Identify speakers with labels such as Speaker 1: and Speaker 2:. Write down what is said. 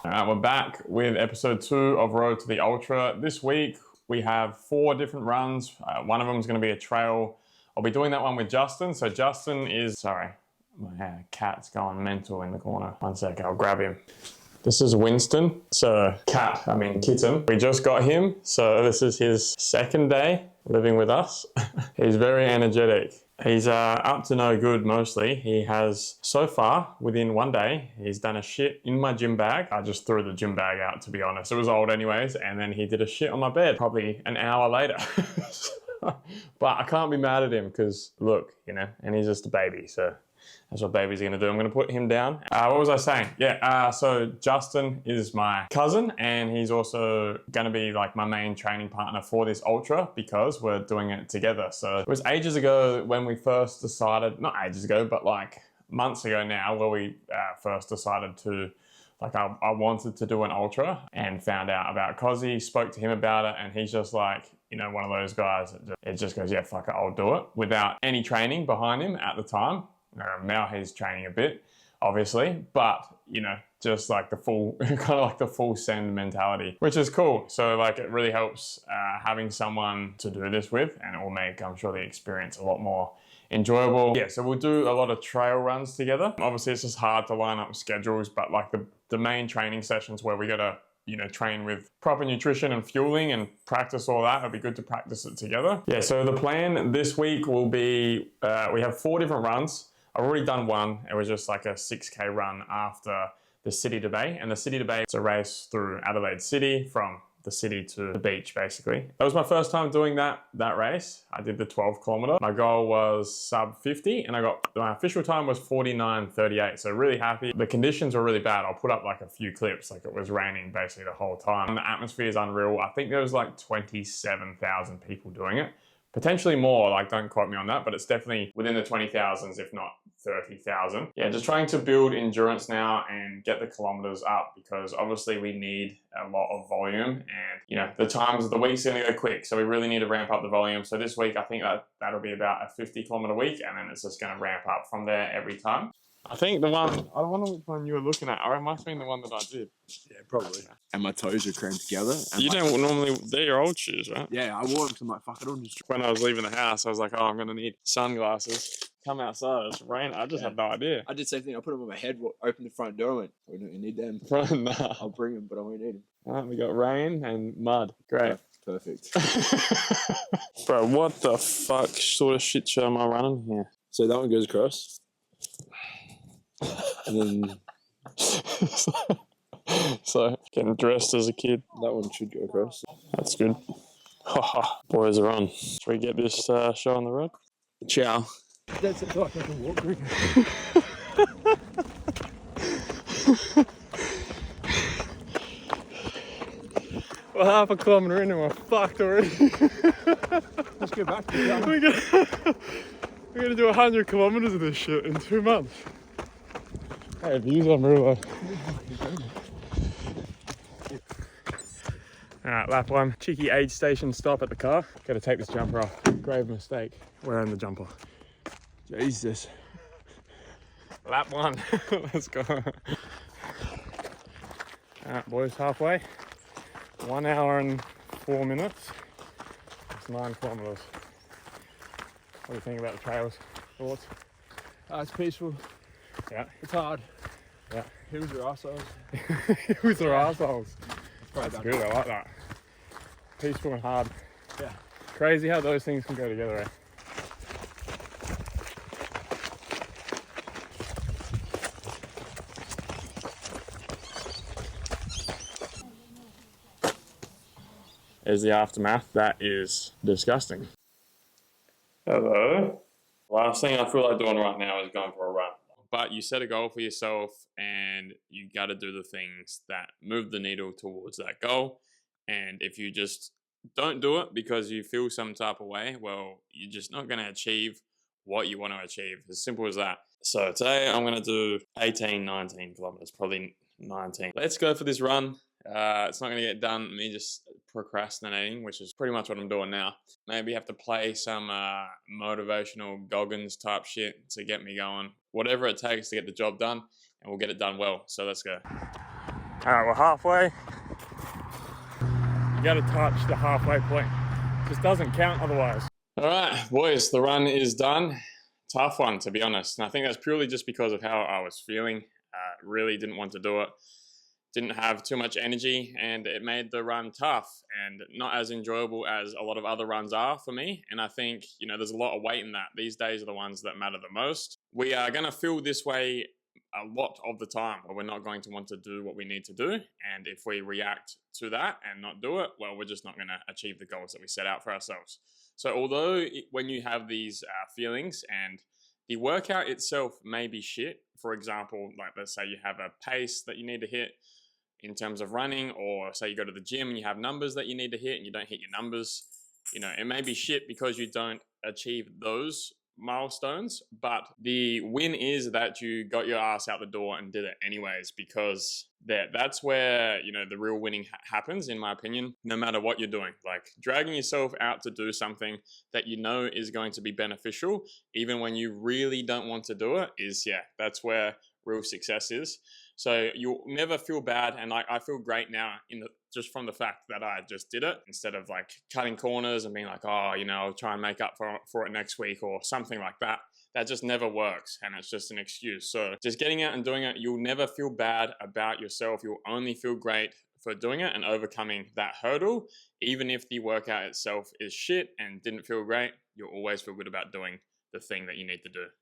Speaker 1: All right, we're back with episode 2 of Road to the Ultra. This week we have 4 different runs. One of them is going to be a trail. I'll be doing that one with Justin. So Justin is, sorry, my cat's going mental in the corner. One sec, I'll grab him. This is Winston. So kitten. We just got him. So this is his second day living with us. He's very energetic. He's up to no good mostly. He has, so far, within one day, he's done a shit in my gym bag. I just threw the gym bag out, to be honest. It was old anyways. And then he did a shit on my bed probably an hour later. But I can't be mad at him because, look, you know, and he's just a baby. So that's what babies are going to do. I'm going to put him down. What was I saying? Yeah, so Justin is my cousin and he's also going to be like my main training partner for this ultra because we're doing it together. So it was ages ago when we first decided, not ages ago, but like months ago now where we first decided to, like I wanted to do an ultra and found out about Cozzy, spoke to him about it, and he's just like, you know, one of those guys that it just goes, yeah, fuck it, I'll do it without any training behind him at the time. Now he's training a bit, obviously, but you know, just like the full, kind of like the full send mentality, which is cool. So like it really helps having someone to do this with, and it will make, I'm sure, the experience a lot more enjoyable. Yeah, so we'll do a lot of trail runs together. Obviously, it's just hard to line up schedules, but like the main training sessions where we gotta, you know, train with proper nutrition and fueling and practice all that. It'd be good to practice it together. Yeah, so the plan this week will be, we have 4 different runs. I've already done one. It was just like a 6K run after the City to Bay. And the City to Bay is a race through Adelaide City from the city to the beach, basically. That was my first time doing that race. I did the 12 kilometer. My goal was sub 50 and my official time was 49:38. So really happy. The conditions were really bad. I'll put up like a few clips. Like it was raining basically the whole time. The atmosphere is unreal. I think there was like 27,000 people doing it. Potentially more, like don't quote me on that, but it's definitely within the 20,000s, if not 30,000. Yeah, just trying to build endurance now and get the kilometers up because obviously we need a lot of volume and you know, the times of the week's gonna go quick. So we really need to ramp up the volume. So this week, I think that'll be about a 50 kilometer week and then it's just gonna ramp up from there every time. I think the one, I don't know which one you were looking at. It must have been the one that I did.
Speaker 2: Yeah, probably. And my toes are cramped together.
Speaker 1: You don't normally, they're your old shoes, right?
Speaker 2: Yeah, I wore them to my fuck it on.
Speaker 1: When I was leaving the house, I was like, oh, I'm going to need sunglasses. Come outside, it's rain. I just had no idea.
Speaker 2: I did the same thing. I put them on my head, opened the front door, and went, we don't need them.
Speaker 1: Nah.
Speaker 2: I'll bring them, but I won't need them.
Speaker 1: All right, we got rain and mud. Great.
Speaker 2: Perfect.
Speaker 1: Bro, what the fuck sort of shit show am I running here?
Speaker 2: So that one goes across. And then
Speaker 1: so getting dressed as a kid.
Speaker 2: That one should go across.
Speaker 1: That's good. Boys are on. Should we get this show on the road? Ciao.
Speaker 2: That's it. I can walk through.
Speaker 1: Well, half a kilometre in and we're fucked already.
Speaker 2: Let's go back to the
Speaker 1: We're gonna do 100 kilometres of this shit in 2 months. Hey, views on Rulo. Alright, lap 1. Cheeky aid station stop at the car. Gotta take this jumper off. Grave mistake. Wearing the jumper.
Speaker 2: Jesus.
Speaker 1: Lap 1. Let's go. Alright, boys, halfway. 1 hour and 4 minutes. It's 9 kilometres. What do you think about the trails? Thoughts?
Speaker 2: It's peaceful.
Speaker 1: Yeah.
Speaker 2: It's hard.
Speaker 1: Yeah.
Speaker 2: Hills are arseholes.
Speaker 1: Hills are assholes. That's
Speaker 2: bad.
Speaker 1: good, I like that. Peaceful and hard.
Speaker 2: Yeah.
Speaker 1: Crazy how those things can go together, eh? There's the aftermath. That is disgusting. Hello. Last thing I feel like doing right now is going for a run. But you set a goal for yourself and you got to do the things that move the needle towards that goal. And if you just don't do it because you feel some type of way, well, you're just not going to achieve what you want to achieve. As simple as that. So today I'm going to do 18, 19 kilometers, probably 19. Let's go for this run. It's not going to get done me just procrastinating, which is pretty much what I'm doing now. Maybe have to play some motivational Goggins type shit to get me going. Whatever it takes to get the job done, and we'll get it done well. So let's go. All right, we're halfway. You gotta touch the halfway point. It just doesn't count otherwise. All right, boys, the run is done. Tough one, to be honest. And I think that's purely just because of how I was feeling. Really didn't want to do it. Didn't have too much energy, and it made the run tough and not as enjoyable as a lot of other runs are for me. And I think, there's a lot of weight in that. These days are the ones that matter the most. We are going to feel this way a lot of the time, where we're not going to want to do what we need to do. And if we react to that and not do it, well, we're just not going to achieve the goals that we set out for ourselves. So although when you have these feelings and the workout itself may be shit, for example, like let's say you have a pace that you need to hit in terms of running, or say you go to the gym and you have numbers that you need to hit and you don't hit your numbers, it may be shit because you don't achieve those milestones, but the win is that you got your ass out the door and did it anyways, because that's where the real winning happens, in my opinion. No matter what you're doing, like dragging yourself out to do something that is going to be beneficial, even when you really don't want to do it, that's where real success is. So you'll never feel bad, and I feel great now just from the fact that I just did it, instead of like cutting corners and being like, oh, I'll try and make up for it next week or something like that. That just never works, and it's just an excuse. So just getting out and doing it, you'll never feel bad about yourself. You'll only feel great for doing it and overcoming that hurdle. Even if the workout itself is shit and didn't feel great, you'll always feel good about doing the thing that you need to do.